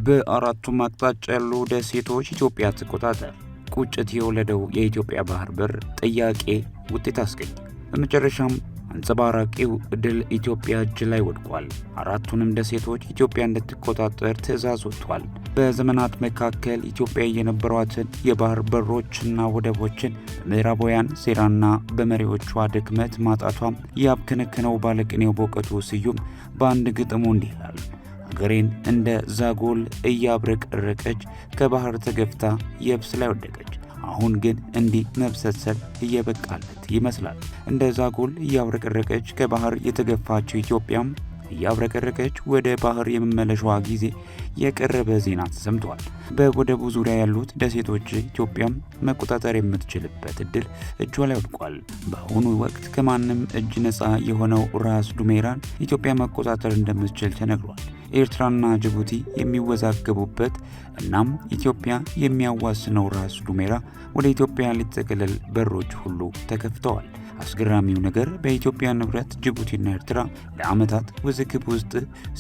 በአራቱም አቅጣጫ ያሉ ደሴቶች ኢትዮጵያ ትቆጣጠር። ቁጭት የወለደው የኢትዮጵያ ባህር በር ጥያቄ ውጤት አስገኘ። በመጨረሻም አንጸባራቂው ድል ኢትዮጵያ እጅ ላይ ወድቋል። አራቱንም ደሴቶች ኢትዮጵያ እንድትቆጣጠር ትዕዛዝ ወጥቷል። በዘመናት መካከል ኢትዮጵያ የነበሯትን የባህር በሮችና ወደቦችን በምዕራባውያን ሴራና በመሪዎቿ ድክመት ማጣቷም ያብከነከነው ባለቅኔው በእውቀቱ ስዩም በአንድ ግጥሙ እንዲህ ይላል። አገሬን እንደ ዛጎል እያብረቀረቀች ከባህር ተገፍታ የብስ ላይ ወደቀች። አሁን ግን እንዲህ መብሰልሰል እየበቃለት ይመስላል። እንደ ዛጎል እያብረቀረቀች ከባህር የተገፋችው ኢትዮጵያም እያብረቀረቀች ወደ ባህር የመመለሻዋ ጊዜ የቀረበ ዜና ተሰምቷል። በወደቡ ዙሪያ ያሉት ደሴቶች ኢትዮጵያም መቆጣጠር የምትችልበት እድል እጇ ላይ ወድቋል። በአሁኑ ወቅት ከማንም እጅ ነፃ የሆነው ራስ ዱሜራን ኢትዮጵያ መቆጣጠር እንደምትችል ተነግሯል። ኤርትራና ጅቡቲ የሚወዛገቡበት እናም ኢትዮጵያ የሚያዋስነው ራስ ዱሜራ ወደ ኢትዮጵያ ሊጠቀለል በሮች ሁሉ ተከፍተዋል። አስገራሚው ነገር በኢትዮጵያ ንብረት ጅቡቲና ኤርትራ ለዓመታት ውዝግብ ውስጥ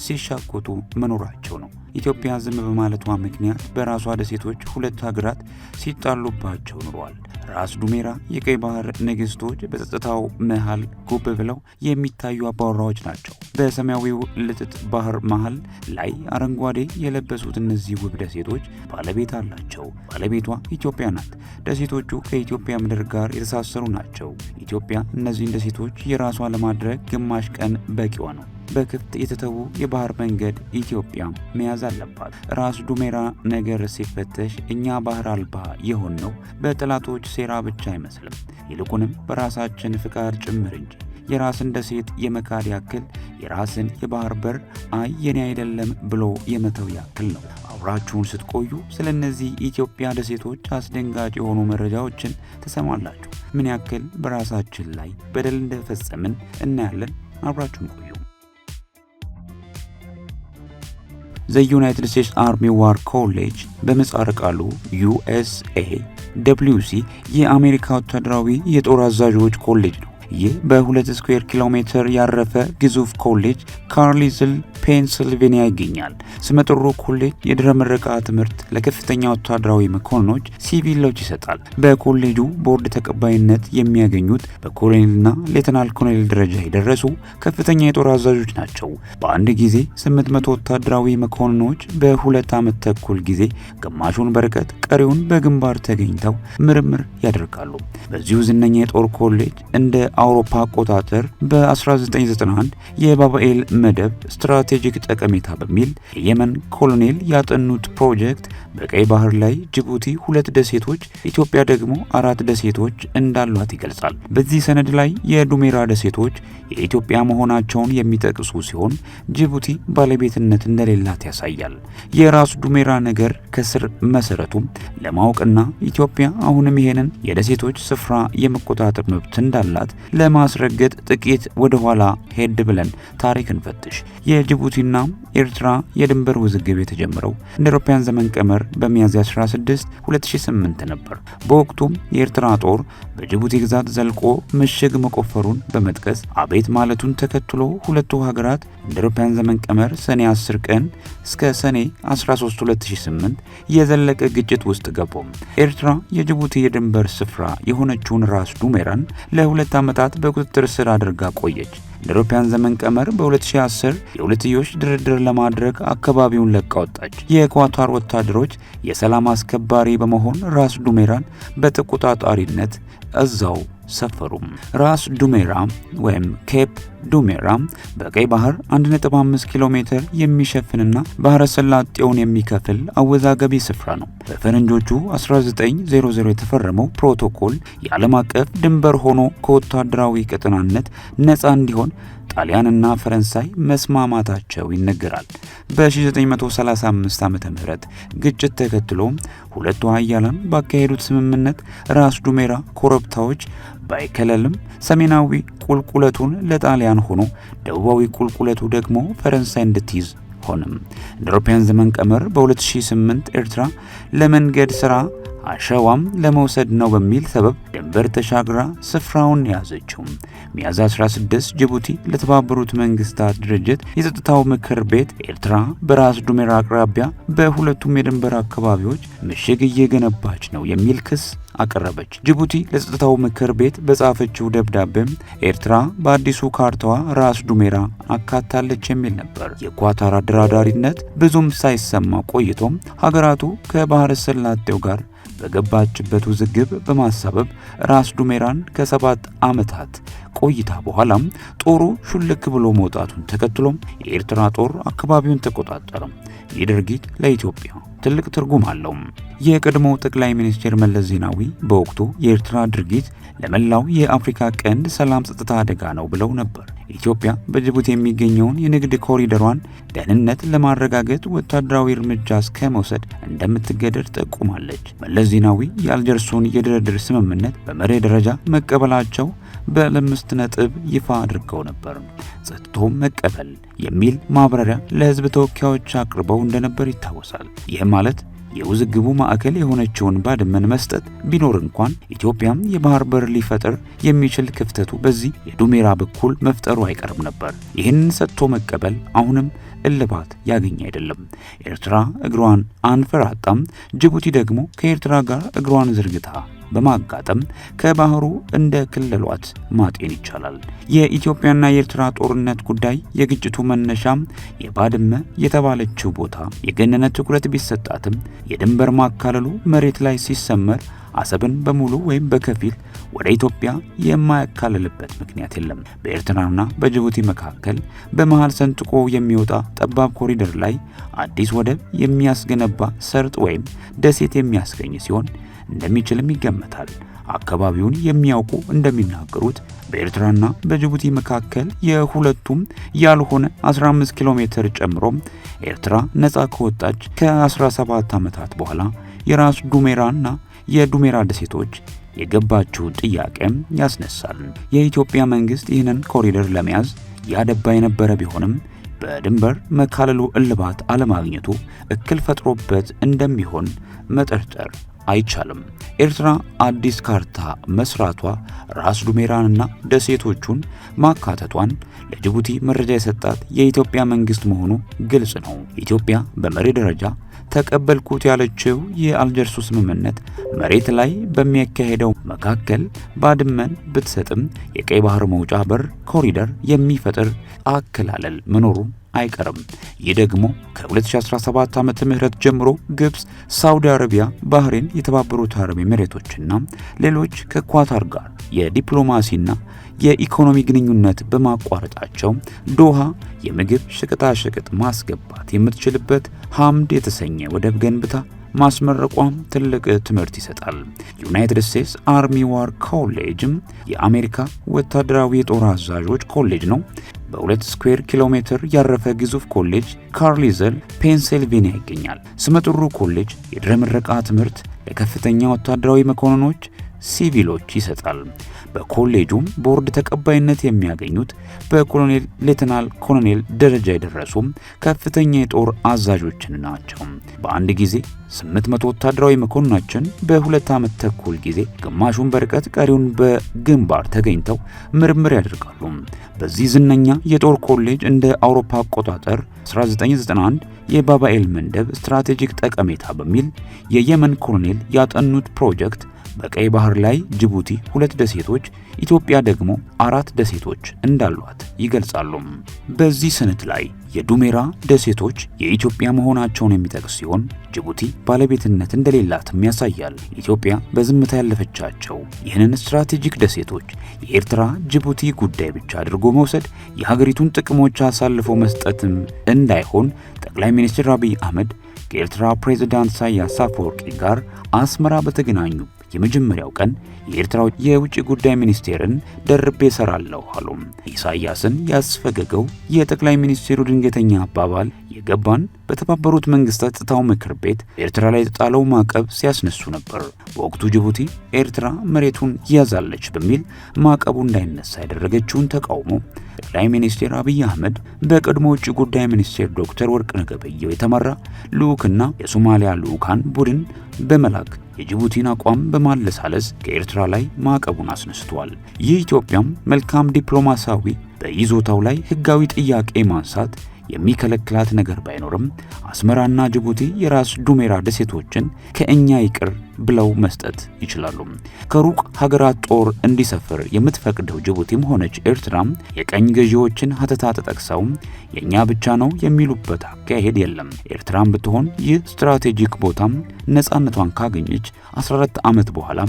ሲሻኮቱ መኖራቸው ነው። ኢትዮጵያ ዝም በማለቷ ምክንያት በራሷ ደሴቶች ሁለት ሀገራት ሲጣሉባቸው ኑረዋል። ራስ ዱሜራ የቀይ ባህር ንግስቶች በጸጥታው መሃል ጉብ ብለው የሚታዩ አባወራዎች ናቸው። በሰማያዊው ልጥጥ ባህር መሃል ላይ አረንጓዴ የለበሱት እነዚህ ውብ ደሴቶች ባለቤት አላቸው። ባለቤቷ ኢትዮጵያ ናት። ደሴቶቹ ከኢትዮጵያ ምድር ጋር የተሳሰሩ ናቸው። ኢትዮጵያ እነዚህን ደሴቶች የራሷ ለማድረግ ግማሽ ቀን በቂዋ ነው። በክፍት የተተዉ የባህር መንገድ ኢትዮጵያ መያዝ አለባት። ራስ ዱሜራ ነገር ሲፈተሽ እኛ ባህር አልባ የሆነው በጠላቶች ሴራ ብቻ አይመስልም፣ ይልቁንም በራሳችን ፍቃድ ጭምር እንጂ። የራስን ደሴት የመካድ ያክል የራስን የባህር በር አይ የኔ አይደለም ብሎ የመተው ያክል ነው። አብራችሁን ስትቆዩ ስለ እነዚህ ኢትዮጵያ ደሴቶች አስደንጋጭ የሆኑ መረጃዎችን ትሰማላችሁ። ምን ያክል በራሳችን ላይ በደል እንደፈጸምን እናያለን። አብራችሁን ቆዩ። ዘ ዩናይትድ ስቴትስ አርሚ ዋር ኮሌጅ በምህጻረ ቃሉ USAWC የአሜሪካ ወታደራዊ የጦር አዛዦች ኮሌጅ ነው። ይህ በ2 ስኩዌር ኪሎ ሜትር ያረፈ ግዙፍ ኮሌጅ ካርሊዝል ፔንስልቬኒያ ይገኛል። ስመጥሩ ኮሌጅ የድህረ ምረቃ ትምህርት ለከፍተኛ ወታደራዊ መኮንኖች ሲቪሎች ይሰጣል። በኮሌጁ ቦርድ ተቀባይነት የሚያገኙት በኮሎኔልና ሌተናል ኮሎኔል ደረጃ የደረሱ ከፍተኛ የጦር አዛዦች ናቸው። በአንድ ጊዜ 800 ወታደራዊ መኮንኖች በ2 ዓመት ተኩል ጊዜ ግማሹን በርቀት ቀሪውን በግንባር ተገኝተው ምርምር ያደርጋሉ። በዚሁ ዝነኛ የጦር ኮሌጅ እንደ አውሮፓ አቆጣጠር በ1991 የባባኤል መደብ ስትራቴጂክ ጠቀሜታ በሚል የየመን ኮሎኔል ያጠኑት ፕሮጀክት በቀይ ባህር ላይ ጅቡቲ 2 ደሴቶች፣ ኢትዮጵያ ደግሞ 4 ደሴቶች እንዳሏት ይገልጻል። በዚህ ሰነድ ላይ የዱሜራ ደሴቶች የኢትዮጵያ መሆናቸውን የሚጠቅሱ ሲሆን ጅቡቲ ባለቤትነት እንደሌላት ያሳያል። የራስ ዱሜራ ነገር ከስር መሰረቱ ለማወቅና ኢትዮጵያ አሁንም ይሄንን የደሴቶች ስፍራ የመቆጣጠር መብት እንዳላት ለማስረገጥ ጥቂት ወደ ኋላ ሄድ ብለን ታሪክ እንፈትሽ። የጅቡቲና ኤርትራ የድንበር ውዝግብ የተጀመረው እንደ አውሮፓውያን ዘመን ቀመር በሚያዝያ 16 2008 ነበር። በወቅቱም የኤርትራ ጦር በጅቡቲ ግዛት ዘልቆ ምሽግ መቆፈሩን በመጥቀስ አቤት ማለቱን ተከትሎ ሁለቱ ሀገራት እንደ አውሮፓውያን ዘመን ቀመር ሰኔ 10 ቀን እስከ ሰኔ 13 2008 የዘለቀ ግጭት ውስጥ ገቡ። ኤርትራ የጅቡቲ የድንበር ስፍራ የሆነችውን ራስ ዱሜራን ለ2 ዓመታት በቁጥጥር ስር አድርጋ ቆየች። እንደ አውሮፓውያን ዘመን ቀመር በ2010 የሁለትዮሽ ድርድር ለማድረግ አካባቢውን ለቃ ወጣች። የኳታር ወታደሮች የሰላም አስከባሪ በመሆን ራስ ዱሜራን በተቆጣጣሪነት እዛው ሰፈሩ። ራስ ዱሜራ ወይም ኬፕ ዱሜራ በቀይ ባህር 1.5 ኪሎ ሜትር የሚሸፍንና ባህረ ሰላጤውን የሚከፍል አወዛጋቢ ስፍራ ነው። በፈረንጆቹ 1900 የተፈረመው ፕሮቶኮል የዓለም አቀፍ ድንበር ሆኖ ከወታደራዊ ቀጠናነት ነፃ እንዲሆን ጣሊያንና ፈረንሳይ መስማማታቸው ይነገራል። በ1935 ዓ.ም ግጭት ተከትሎ ሁለቱ ኃያላን ባካሄዱት ስምምነት ራስ ዱሜራ ኮረብታዎች ባይከለልም ሰሜናዊ ቁልቁለቱን ለጣሊያን ሆኖ ደቡባዊ ቁልቁለቱ ደግሞ ፈረንሳይ እንድትይዝ ሆነም። እንደ አውሮፓውያን ዘመን ቀመር በ2008 ኤርትራ ለመንገድ ስራ አሸዋም ለመውሰድ ነው በሚል ሰበብ ድንበር ተሻግራ ስፍራውን ያዘችው። ሚያዝያ 16 ጅቡቲ ለተባበሩት መንግስታት ድርጅት የጸጥታው ምክር ቤት ኤርትራ በራስ ዱሜራ አቅራቢያ በሁለቱም የድንበር አካባቢዎች ምሽግ እየገነባች ነው የሚል ክስ አቀረበች። ጅቡቲ ለጸጥታው ምክር ቤት በጻፈችው ደብዳቤም ኤርትራ በአዲሱ ካርታዋ ራስ ዱሜራ አካታለች የሚል ነበር። የኳታር አደራዳሪነት ብዙም ሳይሰማ ቆይቶም ሀገራቱ ከባህረ ሰላጤው ጋር በገባችበት ውዝግብ በማሳበብ ራስ ዱሜራን ከ7 ዓመታት ቆይታ በኋላም ጦሩ ሹልክ ብሎ መውጣቱን ተከትሎም የኤርትራ ጦር አካባቢውን ተቆጣጠረ። ይህ ድርጊት ለኢትዮጵያ ትልቅ ትርጉም አለው። የቀድሞው ጠቅላይ ሚኒስትር መለስ ዜናዊ በወቅቱ የኤርትራ ድርጊት ለመላው የአፍሪካ ቀንድ ሰላም፣ ጸጥታ አደጋ ነው ብለው ነበር። ኢትዮጵያ በጅቡቲ የሚገኘውን የንግድ ኮሪደሯን ደህንነት ለማረጋገጥ ወታደራዊ እርምጃ እስከ መውሰድ እንደምትገደድ ጠቁማለች። መለስ ዜናዊ የአልጀርሱን የድርድር ስምምነት በመርህ ደረጃ መቀበላቸው በ5 ነጥብ ይፋ አድርገው ነበር። ጸጥቶ መቀበል የሚል ማብራሪያ ለሕዝብ ተወካዮች አቅርበው እንደነበር ይታወሳል። ይህ ማለት የውዝግቡ ማዕከል የሆነችውን ባድመን መስጠት ቢኖር እንኳን ኢትዮጵያም የባህር በር ሊፈጥር የሚችል ክፍተቱ በዚህ የዱሜራ በኩል መፍጠሩ አይቀርም ነበር። ይህንን ሰጥቶ መቀበል አሁንም እልባት ያገኝ አይደለም። ኤርትራ እግሯን አንፈራጣም፣ ጅቡቲ ደግሞ ከኤርትራ ጋር እግሯን ዝርግታ በማጋጠም ከባህሩ እንደ ክልሏት ማጤን ይቻላል። የኢትዮጵያና የኤርትራ ጦርነት ጉዳይ የግጭቱ መነሻም የባድመ የተባለችው ቦታ የገነነ ትኩረት ቢሰጣትም የድንበር ማካለሉ መሬት ላይ ሲሰመር አሰብን በሙሉ ወይም በከፊል ወደ ኢትዮጵያ የማያካልልበት ምክንያት የለም። በኤርትራና በጅቡቲ መካከል በመሃል ሰንጥቆ የሚወጣ ጠባብ ኮሪደር ላይ አዲስ ወደብ የሚያስገነባ ሰርጥ ወይም ደሴት የሚያስገኝ ሲሆን እንደሚችልም ይገመታል። አካባቢውን የሚያውቁ እንደሚናገሩት በኤርትራና በጅቡቲ መካከል የሁለቱም ያልሆነ 15 ኪሎ ሜትር ጨምሮ ኤርትራ ነፃ ከወጣች ከ17 ዓመታት በኋላ የራስ ዱሜራና የዱሜራ ደሴቶች የገባችው ጥያቄም ያስነሳል። የኢትዮጵያ መንግስት ይህንን ኮሪደር ለመያዝ ያደባ የነበረ ቢሆንም በድንበር መካለሉ እልባት አለማግኘቱ እክል ፈጥሮበት እንደሚሆን መጠርጠር አይቻልም። ኤርትራ አዲስ ካርታ መስራቷ ራስ ዱሜራንና ደሴቶቹን ማካተቷን ለጅቡቲ መረጃ የሰጣት የኢትዮጵያ መንግስት መሆኑ ግልጽ ነው። ኢትዮጵያ በመሪ ደረጃ ተቀበልኩት ያለችው የአልጀርሱ ስምምነት መሬት ላይ በሚያካሄደው መካከል ባድመን ብትሰጥም የቀይ ባህር መውጫ በር ኮሪደር የሚፈጥር አከላለል መኖሩ አይቀርም። ይህ ደግሞ ከ2017 ዓመተ ምህረት ጀምሮ ግብጽ፣ ሳውዲ አረቢያ፣ ባህሬን፣ የተባበሩት አረብ ኤሚሬቶችና ሌሎች ከኳታር ጋር የዲፕሎማሲና የኢኮኖሚ ግንኙነት በማቋረጣቸው ዶሃ የምግብ ሸቀጣሸቀጥ ማስገባት የምትችልበት ሐምድ የተሰኘ ወደብ ገንብታ ማስመረቋም ትልቅ ትምህርት ይሰጣል። ዩናይትድ ስቴትስ አርሚ ዋር ኮሌጅም የአሜሪካ ወታደራዊ የጦር አዛዦች ኮሌጅ ነው። በ2 ስኩዌር ኪሎ ሜትር ያረፈ ግዙፍ ኮሌጅ ካርሊዘል ፔንሲልቬኒያ ይገኛል። ስመጥሩ ኮሌጅ የድህረ ምረቃ ትምህርት ለከፍተኛ ወታደራዊ መኮንኖች፣ ሲቪሎች ይሰጣል። በኮሌጁም ቦርድ ተቀባይነት የሚያገኙት በኮሎኔል ሌተናል ኮሎኔል ደረጃ የደረሱ ከፍተኛ የጦር አዛዦችን ናቸው። በአንድ ጊዜ 800 ወታደራዊ መኮንኖችን በ2 ዓመት ተኩል ጊዜ ግማሹን በርቀት ቀሪውን በግንባር ተገኝተው ምርምር ያደርጋሉ። በዚህ ዝነኛ የጦር ኮሌጅ እንደ አውሮፓ አቆጣጠር 1991 የባባኤል መንደብ ስትራቴጂክ ጠቀሜታ በሚል የየመን ኮሎኔል ያጠኑት ፕሮጀክት በቀይ ባህር ላይ ጅቡቲ 2 ደሴቶች፣ ኢትዮጵያ ደግሞ 4 ደሴቶች እንዳሏት ይገልጻሉ። በዚህ ሰነድ ላይ የዱሜራ ደሴቶች የኢትዮጵያ መሆናቸውን የሚጠቅስ ሲሆን ጅቡቲ ባለቤትነት እንደሌላትም ያሳያል። ኢትዮጵያ በዝምታ ያለፈቻቸው ይህንን ስትራቴጂክ ደሴቶች የኤርትራ ጅቡቲ ጉዳይ ብቻ አድርጎ መውሰድ የሀገሪቱን ጥቅሞች አሳልፎ መስጠትም እንዳይሆን ጠቅላይ ሚኒስትር አብይ አህመድ ከኤርትራ ፕሬዝዳንት ኢሳያስ አፈወርቂ ጋር አስመራ በተገናኙ የመጀመሪያው ቀን የኤርትራው የውጭ ጉዳይ ሚኒስቴርን ደርቤ ሰራለሁ አሉ። ኢሳያስን ያስፈገገው የጠቅላይ ሚኒስቴሩ ድንገተኛ አባባል የገባን በተባበሩት መንግስታት ጸጥታው ምክር ቤት ኤርትራ ላይ የተጣለው ማዕቀብ ሲያስነሱ ነበር። በወቅቱ ጅቡቲ ኤርትራ መሬቱን ያዛለች በሚል ማዕቀቡ እንዳይነሳ ያደረገችውን ተቃውሞ ጠቅላይ ሚኒስትር አብይ አህመድ በቀድሞ ውጭ ጉዳይ ሚኒስቴር ዶክተር ወርቅነህ ገበየሁ የተመራ ልዑክና የሶማሊያ ልዑካን ቡድን በመላክ የጅቡቲን አቋም በማለሳለስ ከኤርትራ ላይ ማዕቀቡን አስነስቷል። ይህ ኢትዮጵያም መልካም ዲፕሎማሲያዊ በይዞታው ላይ ህጋዊ ጥያቄ ማንሳት የሚከለክላት ነገር ባይኖርም አስመራና ጅቡቲ የራስ ዱሜራ ደሴቶችን ከእኛ ይቅር ብለው መስጠት ይችላሉ። ከሩቅ ሀገራት ጦር እንዲሰፍር የምትፈቅደው ጅቡቲም ሆነች ኤርትራ የቀኝ ገዢዎችን ሀተታ ተጠቅሰው የኛ ብቻ ነው የሚሉበት አካሄድ የለም። ኤርትራም ብትሆን ይህ ስትራቴጂክ ቦታም ነፃነቷን ካገኘች 14 ዓመት በኋላ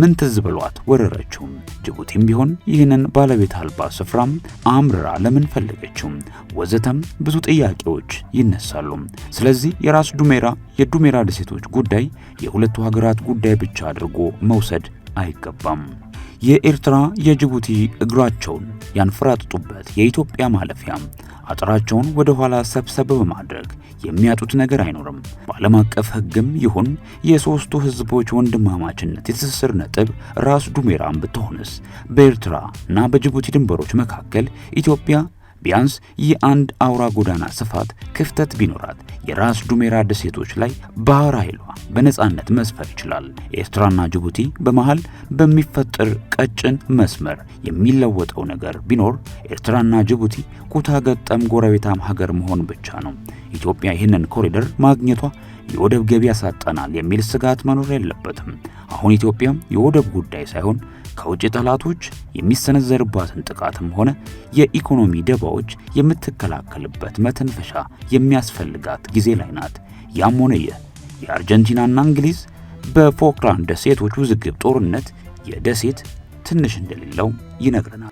ምን ትዝ ብሏት ወረረችው? ጅቡቲም ቢሆን ይህንን ባለቤት አልባ ስፍራም አምርራ ለምን ፈለገችው? ወዘተም ብዙ ጥያቄዎች ይነሳሉ። ስለዚህ የራስ ዱሜራ የዱሜራ ደሴቶች ጉዳይ የሁለቱ ሀገራት ጉዳይ ብቻ አድርጎ መውሰድ አይገባም። የኤርትራ የጅቡቲ እግራቸውን ያንፈራጥጡበት የኢትዮጵያ ማለፊያ አጥራቸውን ወደ ኋላ ሰብሰብ በማድረግ የሚያጡት ነገር አይኖርም። በዓለም አቀፍ ሕግም ይሁን የሶስቱ ህዝቦች ወንድማማችነት የትስስር ነጥብ ራስ ዱሜራን ብትሆንስ በኤርትራ እና በጅቡቲ ድንበሮች መካከል ኢትዮጵያ ቢያንስ የአንድ አውራ ጎዳና ስፋት ክፍተት ቢኖራት የራስ ዱሜራ ደሴቶች ላይ ባህር ኃይሏ በነፃነት መስፈር ይችላል። ኤርትራና ጅቡቲ በመሃል በሚፈጠር ቀጭን መስመር የሚለወጠው ነገር ቢኖር ኤርትራና ጅቡቲ ኩታ ገጠም ጎረቤታም ሀገር መሆን ብቻ ነው። ኢትዮጵያ ይህንን ኮሪደር ማግኘቷ የወደብ ገቢ ያሳጣናል የሚል ስጋት መኖር የለበትም። አሁን ኢትዮጵያ የወደብ ጉዳይ ሳይሆን ከውጭ ጠላቶች የሚሰነዘርባትን ጥቃትም ሆነ የኢኮኖሚ ደባዎች የምትከላከልበት መተንፈሻ የሚያስፈልጋት ጊዜ ላይ ናት። ያም ሆነ ይህ የአርጀንቲናና እንግሊዝ በፎክላንድ ደሴቶች ውዝግብ ጦርነት የደሴት ትንሽ እንደሌለው ይነግረናል።